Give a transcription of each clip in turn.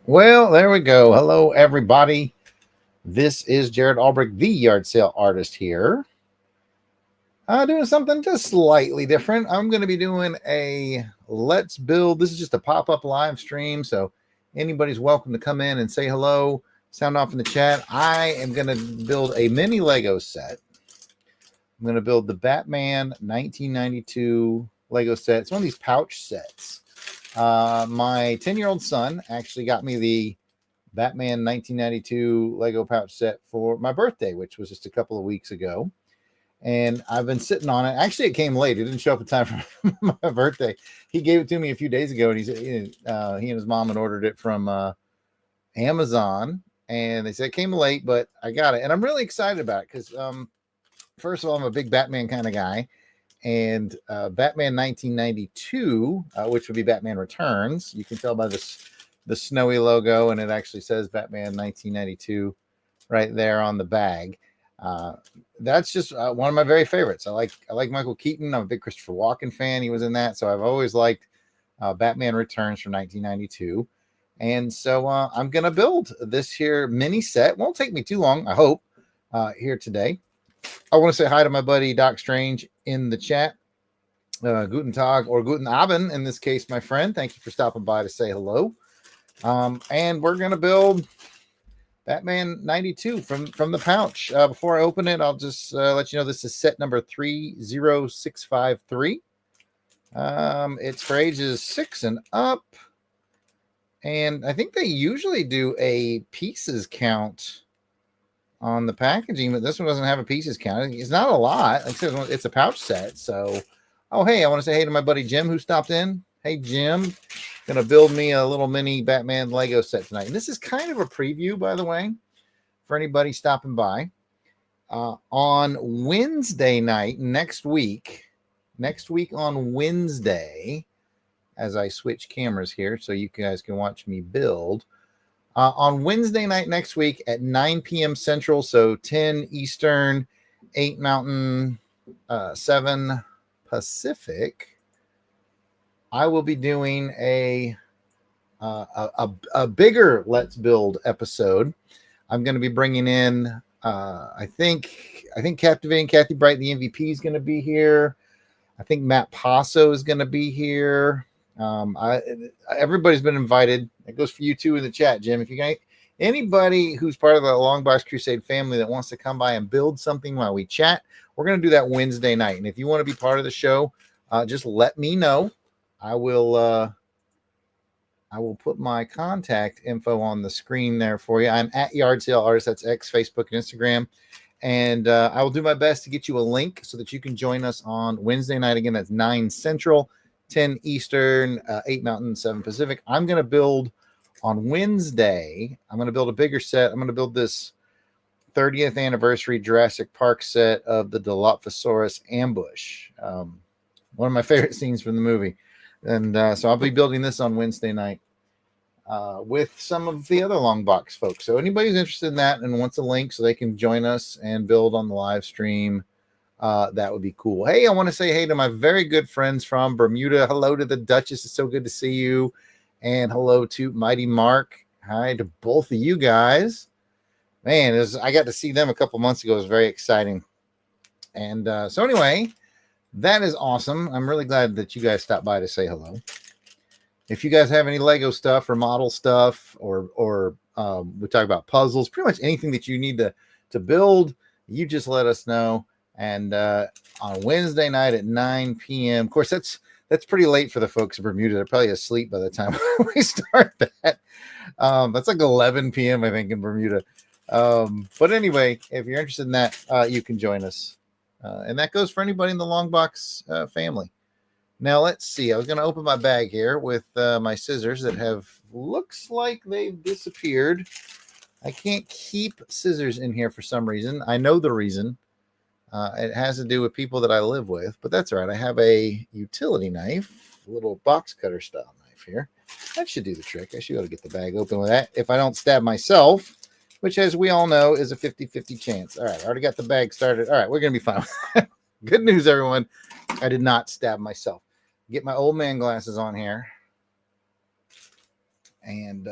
Well, there we go. Hello, everybody. This is Jared Albrecht, the yard sale artist here. Doing something just slightly different. I'm going to be doing a let's build. This is just a pop-up live stream, so anybody's welcome to come in and say hello, sound off in the chat. I am going to build a mini Lego set. I'm going to build the Batman 1992 Lego set. It's one of these pouch sets. My 10-year-old son actually got me the Batman 1992 Lego pouch set for my birthday, which was just a couple of weeks ago. And I've been sitting on it. Actually, it came late. It didn't show up in time for my birthday. He gave it to me a few days ago, and he and his mom had ordered it from Amazon. And they said it came late, but I got it. And I'm really excited about it because, first of all, I'm a big Batman kind of guy. And Batman 1992, which would be Batman Returns. You can tell by the snowy logo, and it actually says Batman 1992 right there on the bag. That's just one of my very favorites. I like Michael Keaton. I'm a big Christopher Walken fan. He was in that, so I've always liked Batman Returns from 1992. And so I'm gonna build this here mini set. Won't take me too long, I hope, here today. I want to say hi to my buddy Doc Strange in the chat. Guten Tag or Guten Abend in this case, my friend. Thank you for stopping by to say hello. And we're going to build Batman 92 from the pouch. Before I open it, I'll just let you know this is set number 30653. It's for ages 6 and up. And I think they usually do a pieces count on the packaging, but this one doesn't have a pieces count. It's not a lot. Like I said, it's a pouch set. So, oh, hey, I want to say hey to my buddy Jim who stopped in. Hey, Jim. Going to build me a little mini Batman Lego set tonight. And this is kind of a preview, by the way, for anybody stopping by. On Wednesday night, next week on Wednesday, as I switch cameras here so you guys can watch me build, on Wednesday night next week at 9 p.m. Central, so 10 Eastern, 8 Mountain, 7 Pacific, I will be doing a bigger Let's Build episode. I'm going to be bringing in, I think Captivating Kathy Bright, the MVP, is going to be here. I think Matt Passo is going to be here. Everybody's been invited. It goes for you too in the chat, Jim. If you got anybody who's part of the Longbox Crusade family that wants to come by and build something while we chat, we're going to do that Wednesday night. And if you want to be part of the show, just let me know. I will put my contact info on the screen there for you. I'm at Yard Sale Artist. That's X, Facebook, and Instagram. And I will do my best to get you a link so that you can join us on Wednesday night. Again, that's 9 Central, 10 Eastern, 8 Mountain, 7 Pacific. I'm going to build on Wednesday. I'm going to build a bigger set. I'm going to build this 30th anniversary Jurassic Park set of the Dilophosaurus ambush. One of my favorite scenes from the movie. And so I'll be building this on Wednesday night with some of the other Longbox folks. So anybody's interested in that and wants a link so they can join us and build on the live stream, that would be cool. Hey, I want to say hey to my very good friends from Bermuda. Hello to the Duchess. It's so good to see you. And hello to Mighty Mark. Hi to both of you guys. Man, I got to see them a couple months ago. It was very exciting. And so anyway, that is awesome. I'm really glad that you guys stopped by to say hello. If you guys have any Lego stuff or model stuff, or we talk about puzzles, pretty much anything that you need to build, you just let us know. And on Wednesday night at 9 p.m., of course, that's pretty late for the folks in Bermuda. They're probably asleep by the time we start that. That's like 11 p.m., I think, in Bermuda. But anyway, if you're interested in that, you can join us. And that goes for anybody in the Longbox family. Now, let's see. I was going to open my bag here with my scissors that looks like they've disappeared. I can't keep scissors in here for some reason. I know the reason. It has to do with people that I live with, but that's all right. I have a utility knife, a little box cutter style knife here. That should do the trick. I should be able to get the bag open with that if I don't stab myself, which, as we all know, is a 50-50 chance. All right, I already got the bag started. All right, we're going to be fine. Good news, everyone. I did not stab myself. Get my old man glasses on here. And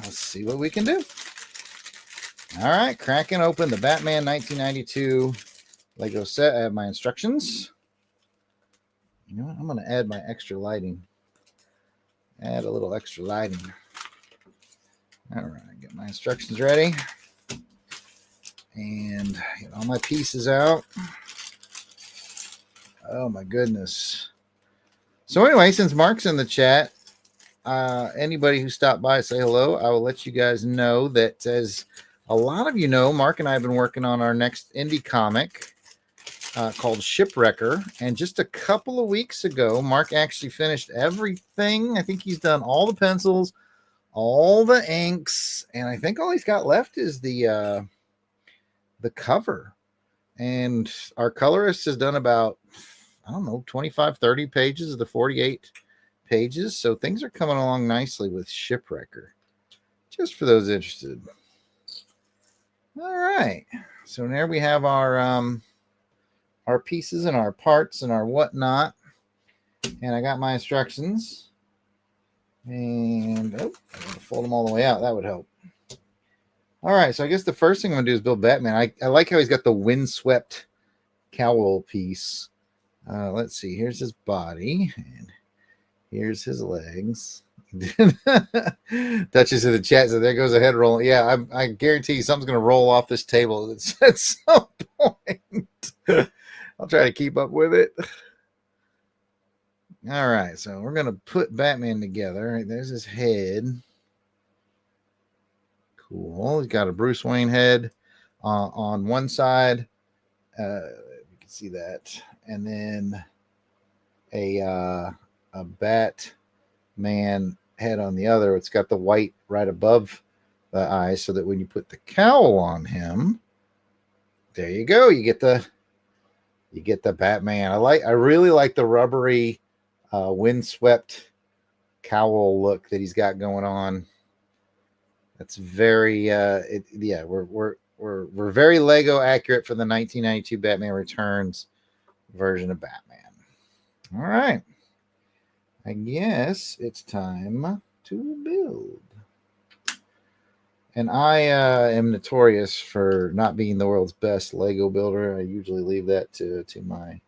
let's see what we can do. All right, cracking open the Batman 1992 Lego set. I have my instructions. You know what? I'm going to add my extra lighting. Add a little extra lighting. All right, get my instructions ready. And get all my pieces out. Oh, my goodness. So anyway, since Mark's in the chat, anybody who stopped by, say hello. I will let you guys know that, as a lot of you know, Mark and I have been working on our next indie comic called Shipwrecker. And just a couple of weeks ago, Mark actually finished everything. I think he's done all the pencils, all the inks, and I think all he's got left is the cover. And our colorist has done about, I don't know, 25, 30 pages of the 48 pages. So things are coming along nicely with Shipwrecker, just for those interested. All right. So there we have our pieces and our parts and our whatnot. And I got my instructions. And I'm going to fold them all the way out. That would help. All right. So I guess the first thing I'm going to do is build Batman. I like how he's got the windswept cowl piece. Let's see. Here's his body. And here's his legs. Duchess in the chat, so there goes a head roll. Yeah, I guarantee you something's going to roll off this table at some point. I'll try to keep up with it. All right, so we're going to put Batman together. There's his head. Cool. He's got a Bruce Wayne head on one side. You can see that. And then a Batman head on the other. It's got the white right above the eyes, so that when you put the cowl on him, there you go. You get the Batman. I really like the rubbery windswept cowl look that he's got going on. That's very we're very Lego accurate for the 1992 Batman Returns version of Batman. All right. I guess it's time to build. And I am notorious for not being the world's best Lego builder. I usually leave that to my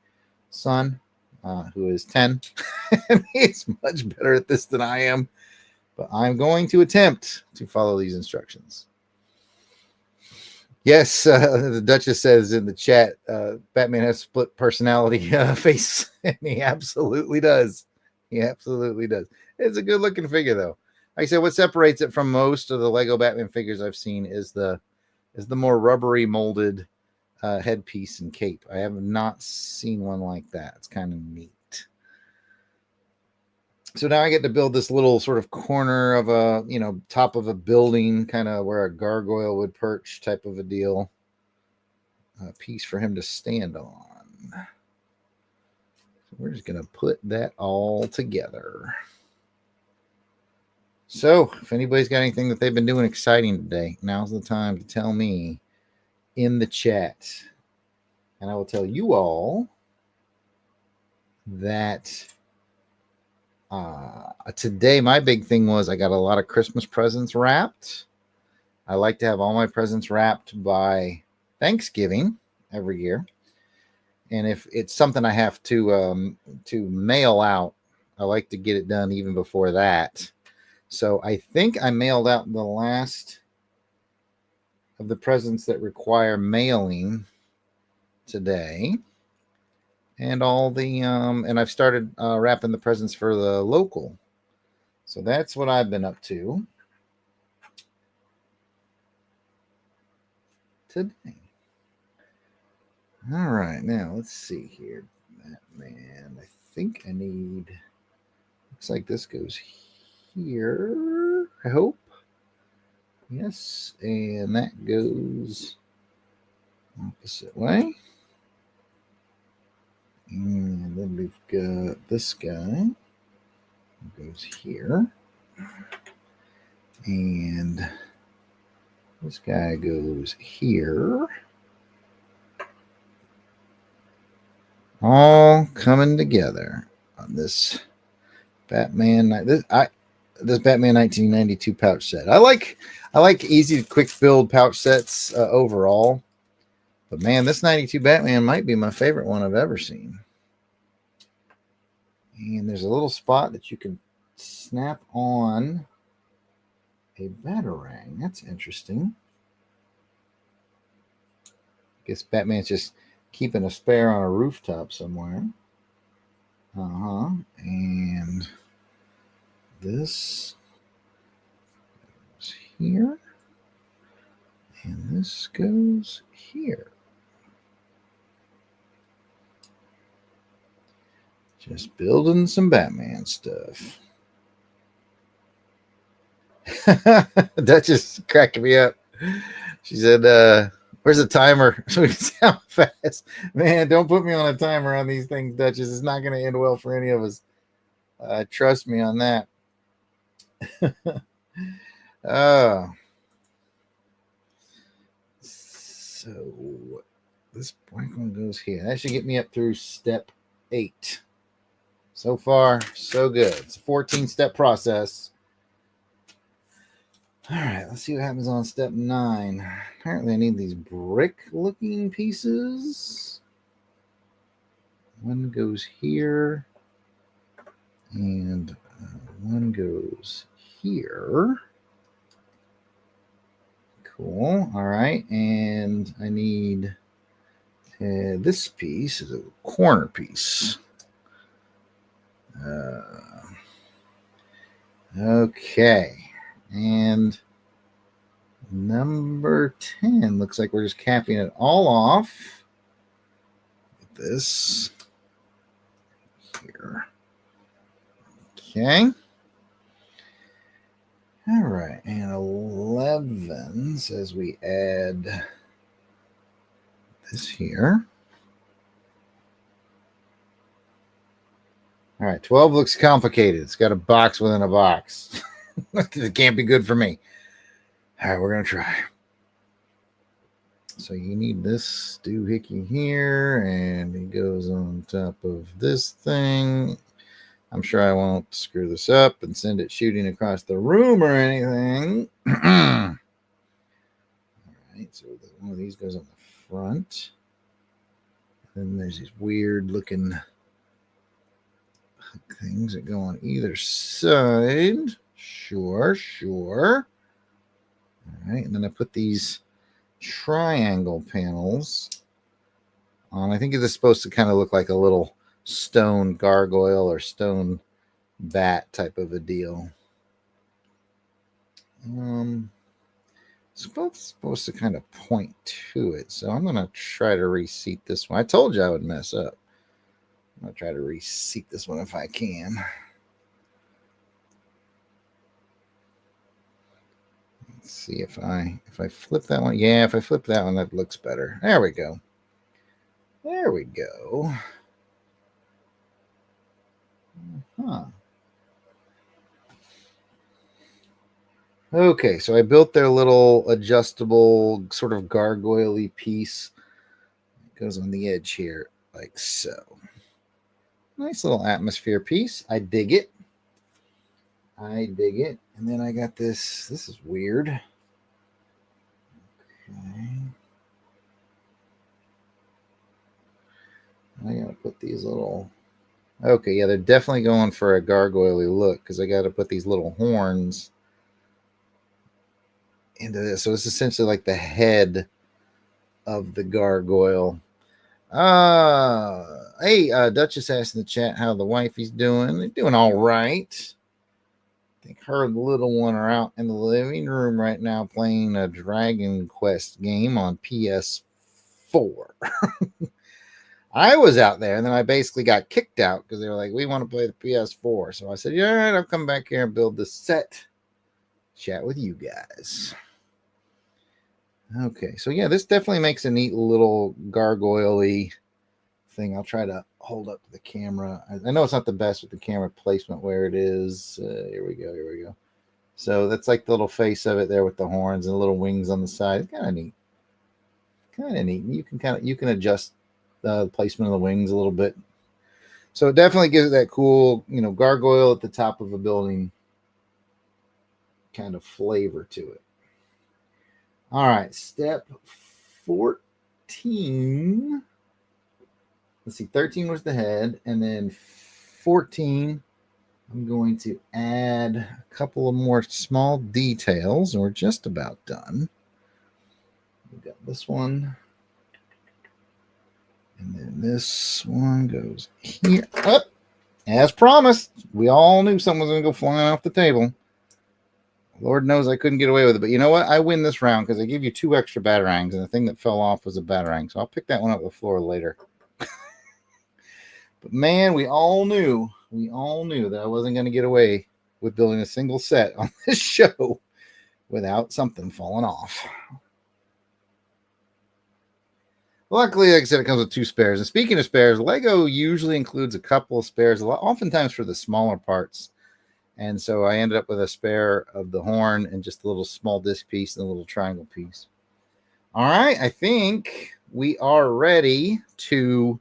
son, who is 10. And he's much better at this than I am. But I'm going to attempt to follow these instructions. Yes, the Duchess says in the chat, Batman has split personality face. And he absolutely does. He absolutely does. It's a good looking figure, though. Like I said, what separates it from most of the Lego Batman figures I've seen is the more rubbery molded headpiece and cape. I have not seen one like that. It's kind of neat. So now I get to build this little sort of corner of a, top of a building, kind of where a gargoyle would perch type of a deal. A piece for him to stand on. We're just going to put that all together. So, if anybody's got anything that they've been doing exciting today, now's the time to tell me in the chat. And I will tell you all that today my big thing was I got a lot of Christmas presents wrapped. I like to have all my presents wrapped by Thanksgiving every year. And if it's something I have to mail out, I like to get it done even before that. So I think I mailed out the last of the presents that require mailing today. And all the and I've started wrapping the presents for the local. So that's what I've been up to today. All right, now let's see here. Batman, I think I need, looks like this goes here, I hope. Yes, and that goes opposite way. And then we've got this guy who goes here. And this guy goes here. All coming together on this Batman night. this Batman 1992 pouch set. I like easy, quick build pouch sets overall. But man, this 92 Batman might be my favorite one I've ever seen. And there's a little spot that you can snap on a Batarang. That's interesting. Guess Batman's just keeping a spare on a rooftop somewhere. And this goes here. And this goes here. Just building some Batman stuff. That just cracked me up. She said, where's the timer so we can see how fast? Man, don't put me on a timer on these things, Duchess. It's not going to end well for any of us. Trust me on that. So this black one goes here. That should get me up through step 8. So far, so good. It's a 14-step process. All right, let's see what happens on step 9. Apparently, I need these brick-looking pieces. One goes here, and one goes here. Cool. All right, and I need this piece is a corner piece. Okay, and number 10 looks like we're just capping it all off with this here. Okay. All right, and 11 says we add this here. All right, 12 looks complicated. It's got a box within a box. It can't be good for me. All right, we're going to try. So you need this doohickey here, and it goes on top of this thing. I'm sure I won't screw this up and send it shooting across the room or anything. All right, so one of these goes on the front. Then there's these weird looking things that go on either side. Sure. All right, and then I put these triangle panels on. I think it's supposed to kind of look like a little stone gargoyle or stone bat type of a deal. It's both supposed to kind of point to it, so I'm going to try to reseat this one. I told you I would mess up. I'm going to try to reseat this one if I can. Let's see if I flip that one. Yeah, if I flip that one, that looks better. There we go. Okay, so I built their little adjustable sort of gargoyle-y piece. It goes on the edge here, like so. Nice little atmosphere piece. I dig it. And then I got this. This is weird. Okay. I gotta put these little... Okay, yeah, they're definitely going for a gargoyle-y look because I gotta put these little horns into this. So it's essentially like the head of the gargoyle. Hey, Duchess asked in the chat how the wifey's doing. They're doing all right. I think her and the little one are out in the living room right now playing a Dragon Quest game on PS4. I was out there, and then I basically got kicked out because they were like, we want to play the PS4. So I said, yeah, all right, I'll come back here and build this set. Chat with you guys. Okay, so yeah, this definitely makes a neat little gargoyle-y thing. I'll try to hold up the camera. I know it's not the best with the camera placement where it is. Here we go. So that's like the little face of it there with the horns and the little wings on the side. It's kind of neat. You can adjust the placement of the wings a little bit. So it definitely gives it that cool, gargoyle at the top of a building kind of flavor to it. All right, step 14. Let's see, 13 was the head, and then 14, I'm going to add a couple of more small details, and we're just about done. We've got this one, and then this one goes here. Up, as promised. We all knew something was going to go flying off the table. Lord knows I couldn't get away with it, but you know what? I win this round because I gave you 2 extra batarangs, and the thing that fell off was a batarang, so I'll pick that one up the floor later. But man, we all knew that I wasn't going to get away with building a single set on this show without something falling off. Luckily, like I said, it comes with 2 spares. And speaking of spares, Lego usually includes a couple of spares, oftentimes for the smaller parts. And so I ended up with a spare of the horn and just a little small disc piece and a little triangle piece. All right, I think we are ready to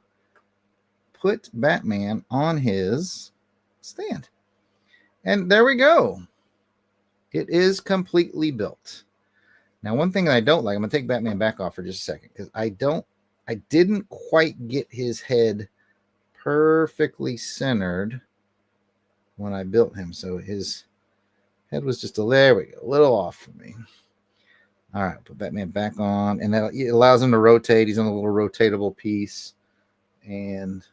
put Batman on his stand. And there we go. It is completely built. Now, one thing that I don't like, I'm going to take Batman back off for just a second because I didn't quite get his head perfectly centered when I built him. So his head was just there we go, a little off for me. All right, put Batman back on, and that it allows him to rotate. He's on a little rotatable piece, and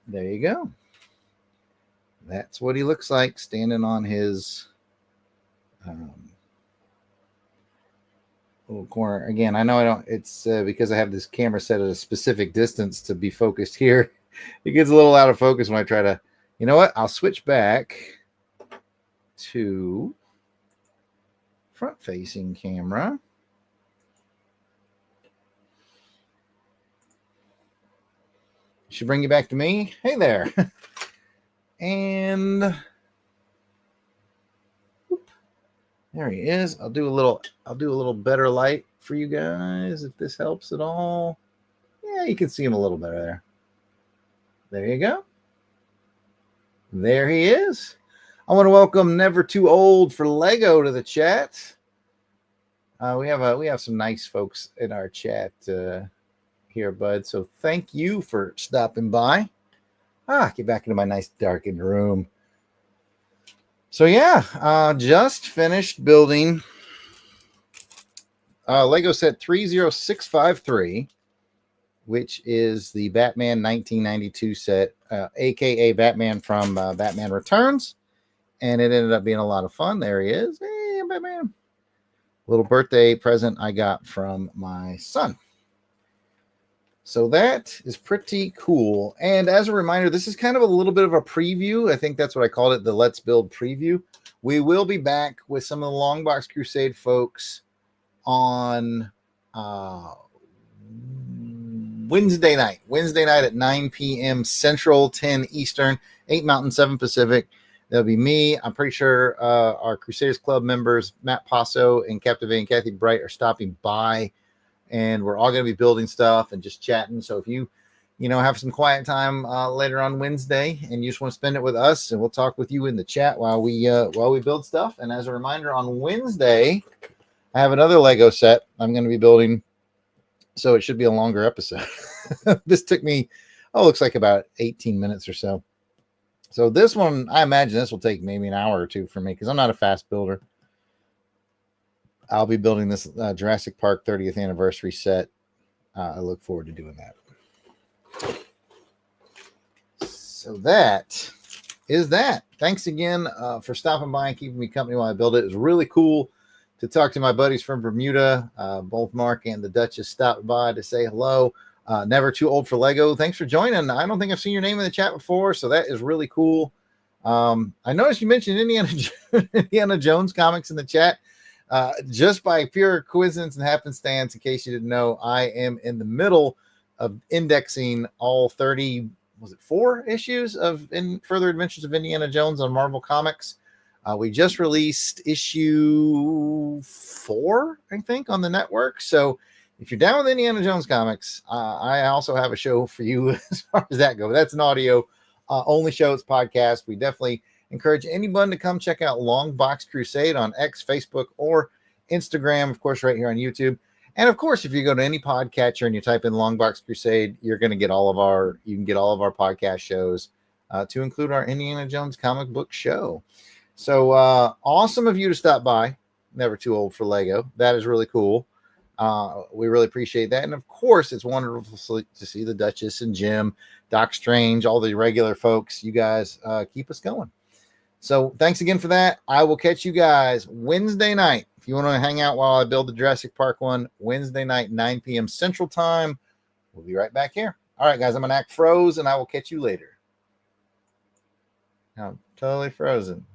there you go. That's what he looks like standing on his little corner. Again, I know I don't, it's because I have this camera set at a specific distance to be focused here. It gets a little out of focus when I try to, you know what? I'll switch back to front-facing camera. Should bring you back to me. Hey there. And whoop, there he is. I'll do a little better light for you guys if this helps at all. Yeah, you can see him a little better there. There you go. There he is. I want to welcome Never Too Old for Lego to the chat. We have some nice folks in our chat here, bud. So thank you for stopping by. Get back into my nice darkened room. So yeah, just finished building Lego set 30653, which is the Batman 1992 set, aka Batman from Batman Returns. And it ended up being a lot of fun. There he is. Hey, Batman. Little birthday present I got from my son. So that is pretty cool. And as a reminder, this is kind of a little bit of a preview. I think that's what I called it, the Let's Build preview. We will be back with some of the Longbox Crusade folks on Wednesday night at 9 p.m. Central, 10 Eastern, 8 Mountain, 7 Pacific. There'll be me. I'm pretty sure our Crusaders Club members, Matt Passo and Captivating Kathy Bright, are stopping by. And we're all going to be building stuff and just chatting. So if you have some quiet time later on Wednesday and you just want to spend it with us, and we'll talk with you in the chat while we build stuff. And as a reminder, on Wednesday, I have another Lego set I'm going to be building. So it should be a longer episode. This took me, looks like about 18 minutes or so. So this one, I imagine this will take maybe an hour or two for me because I'm not a fast builder. I'll be building this Jurassic Park 30th anniversary set. I look forward to doing that. So that is that. Thanks again for stopping by and keeping me company while I build it. It was really cool to talk to my buddies from Bermuda. Both Mark and the Duchess stopped by to say hello. Never Too Old for Lego. Thanks for joining. I don't think I've seen your name in the chat before, so that is really cool. I noticed you mentioned Indiana Jones comics in the chat. Just by pure coincidence and happenstance, in case you didn't know, I am in the middle of indexing all 34 issues of Further Adventures of Indiana Jones on Marvel Comics. We just released issue 4, I think, on the network. So if you're down with Indiana Jones comics, I also have a show for you as far as that goes. That's an audio only show. It's podcast. We definitely Encourage anyone to come check out Longbox Crusade on X, Facebook, or Instagram, of course, right here on YouTube. And of course, if you go to any podcatcher and you type in Longbox Crusade, you're going to get you can get all of our podcast shows, to include our Indiana Jones comic book show. So awesome of you to stop by. Never too old for Lego. That is really cool. We really appreciate that. And of course, it's wonderful to see the Duchess and Jim, Doc Strange, all the regular folks. You guys keep us going. So thanks again for that. I will catch you guys Wednesday night. If you want to hang out while I build the Jurassic Park one, Wednesday night, 9 p.m. Central Time. We'll be right back here. All right, guys, I'm going to act froze, and I will catch you later. I'm totally frozen.